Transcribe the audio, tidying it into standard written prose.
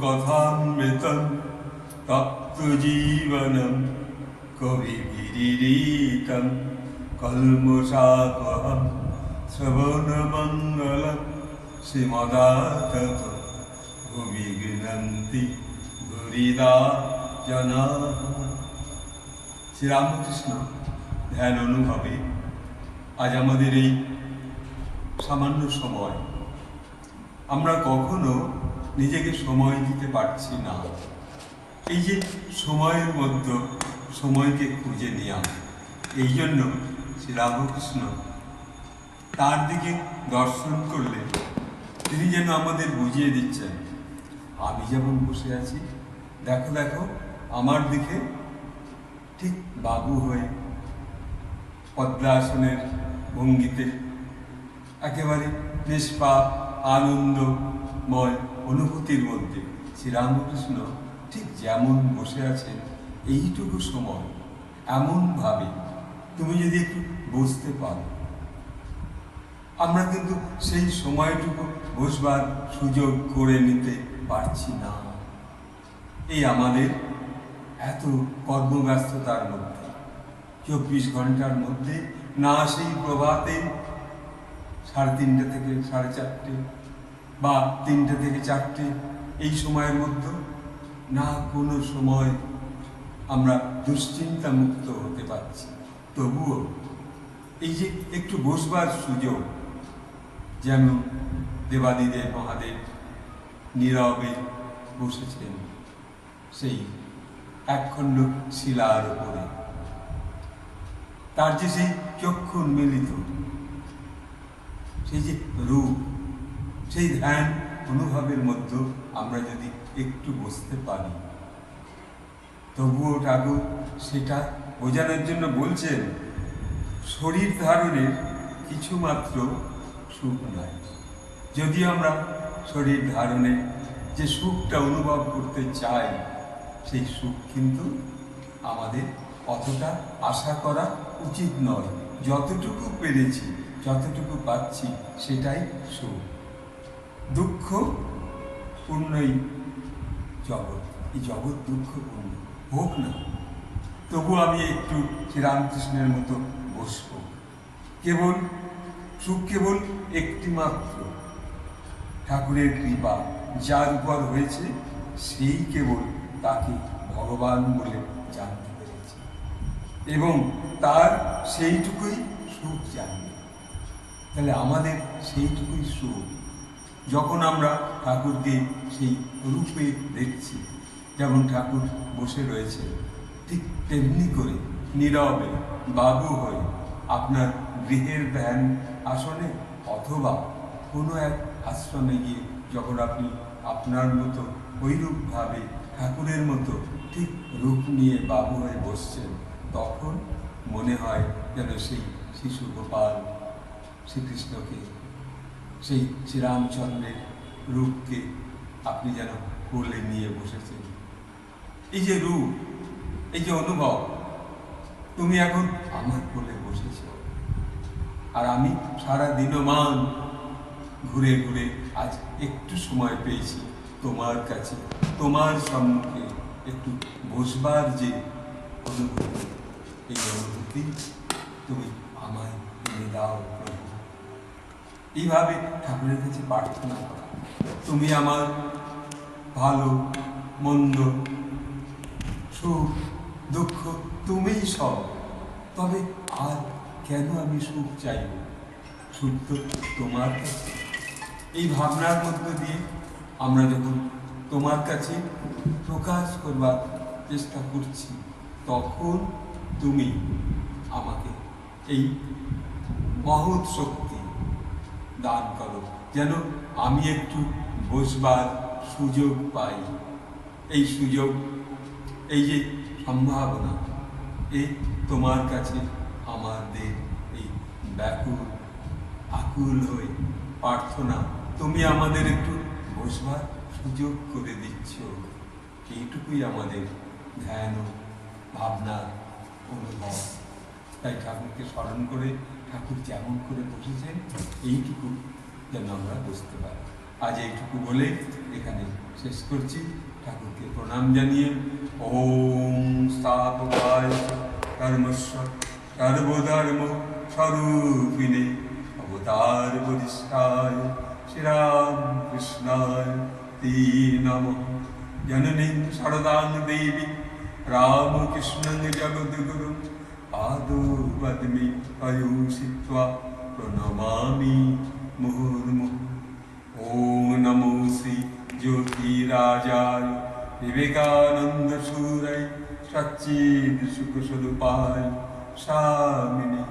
কথামৃতম তপ্তজীবনম কবিভিরিতম কলমশাপহম শ্রবণমঙ্গলম শ্রীমদাতত ভুবি গৃহন্তি ধুরিদা জনা। শ্রীরামকৃষ্ণ ধ্যান অনুভবে আজ আমাদের এই সামান্য সময় আমরা কখনো নিজেকে সময় দিতে পারছি না। এই যে সময়ের মধ্যে সময়কে খুঁজে নেওয়া, এই জন্য শ্রীরামকৃষ্ণ তার দিকে দর্শন করলে তিনি যেন আমাদের বুঝিয়ে দিচ্ছেন, আমি যেমন বসে আছি, দেখো দেখো আমার দিকে ঠিক বাবু হয়ে পদ্মাসনের ভঙ্গিতে একেবারে নিষ্পাপ আনন্দময় অনুভূতির মধ্যে শ্রীরামকৃষ্ণ ঠিক যেমন বসে আছেন, এইটুকু সময় এমনভাবে তুমি যদি একটু বুঝতে পারো, আমরা কিন্তু সেই সময়টুকু বসবার সুযোগ করে নিতে পারছি না। এই আমাদের এত কর্মব্যস্ততার মধ্যে 24 ঘন্টার মধ্যে না সেই প্রভাতে 3:30 থেকে 4:30 বা 3টে থেকে 4টে এই সময়ের মধ্যে না কোনো সময় আমরা দুশ্চিন্তা মুক্ত হতে পারছি। তবুও এই যে একটু বসবার সুযোগ, যেমন দেবাদিদেব মহাদেব নীরবে বসেছেন সেই একখণ্ড শিলার উপরে, তার যে সেই চক্ষু উন্মিলিত সেই যে রূপ, সেই ধ্যান অনুভবের মধ্যে আমরা যদি একটু বসতে পারি, তবুও ঠাকুর সেটা বোঝানোর জন্য বলছেন, শরীর ধারণের কিছুমাত্র সুখ নাই। যদি আমরা শরীর ধারণে যে সুখটা অনুভব করতে চাই, সেই সুখ কিন্তু আমাদের অতটা আশা করা উচিত নয়। যতটুকু পেরেছি, যতটুকু পাচ্ছি, সেটাই সুখ। দুঃখ পূর্ণই জগৎ, এই জগৎ দুঃখপূর্ণ হোক না, তবু আমি একটু শ্রীরামকৃষ্ণের মতো বসব। কেবল সুখ কেবল একটি মাত্র, ঠাকুরের কৃপা যার উপর হয়েছে, সেই কেবল তাকে ভগবান বলে জানতে পেরেছে এবং তার সেইটুকুই সুখ জানবে। তাহলে আমাদের সেইটুকুই সুখ। যখন আমরা ঠাকুরকে সেই রূপে দেখছি, যেমন ঠাকুর বসে রয়েছে, ঠিক তেমনি করে নীরবে বাবু হয়ে আপনার গৃহের ধ্যান আসনে অথবা কোনো এক আশ্রমে গিয়ে যখন আপনি আপনার মতো ওইরূপভাবে ঠাকুরের মতো ঠিক রূপ নিয়ে বাবু হয়ে বসছেন, তখন মনে হয় যেন সেই শিশু গোপাল শ্রীকৃষ্ণকে, সেই শ্রীরামচন্দ্রের রূপকে আপনি যেন কোলে নিয়ে বসেছেন। এই যে রূপ, এই যে অনুভব, তুমি এখন আমার কোলে বসেছ, আর আমি সারা দিনমান ঘুরে ঘুরে আজ একটু সময় পেয়েছি তোমার কাছে, তোমার সম্মুখে একটু বসবার যে অনুভূতি, এই অনুভূতি তুমি আমায় এনে দাও প্রভু। এইভাবে ঠাকুরের কাছে প্রার্থনা করা, তুমি আমার ভালো মন্দ সুখ দুঃখ তুমিই সব, তবে আর কেন আমি সুখ চাইব, সুখ তো তোমার কাছে। এই ভাবনার মধ্য দিয়ে আমরা যখন তোমার কাছে প্রকাশ করবার চেষ্টা করছি, তখন তুমি আমাকে এই মহৎ শক্তি দান করো, যেন আমি একটু বসবার সুযোগ পাই। এই সুযোগ, এই যে সম্ভাবনা, এই তোমার কাছে আমাদের এই ব্যাকুল আকুল হয়ে প্রার্থনা, তুমি আমাদের একটু বসবার সুযোগ করে দিচ্ছ। এইটুকুই আমাদের ধ্যান ও ভাবনার অনুভব। তাই ঠাকুরকে স্মরণ করে ঠাকুর যেমন করে বসেছেন, এইটুকু যেন আমরা বুঝতে পারি। আজ এইটুকু বলে এখানে শেষ করছি, ঠাকুরকে প্রণাম জানিয়ে। ওম স্থাপকায় কর্মস্ব সর্বধর্ম স্বরূপিণে অবতার বরিষ্ঠায় শ্রীরাম কৃষ্ণায় তে নমঃ। জননীং শারদাং দেবী রামকৃষ্ণং জগদ্গুরু আদৌ বদ্মি পয়োষিত্বা প্রণমামি মুহুর্মুহুঃ। ওম নমো শ্রী জ্যোতিরাজায় বিবেকানন্দ সুরায় সচ্চিদ সুখ স্বরূপায় স্বামিনে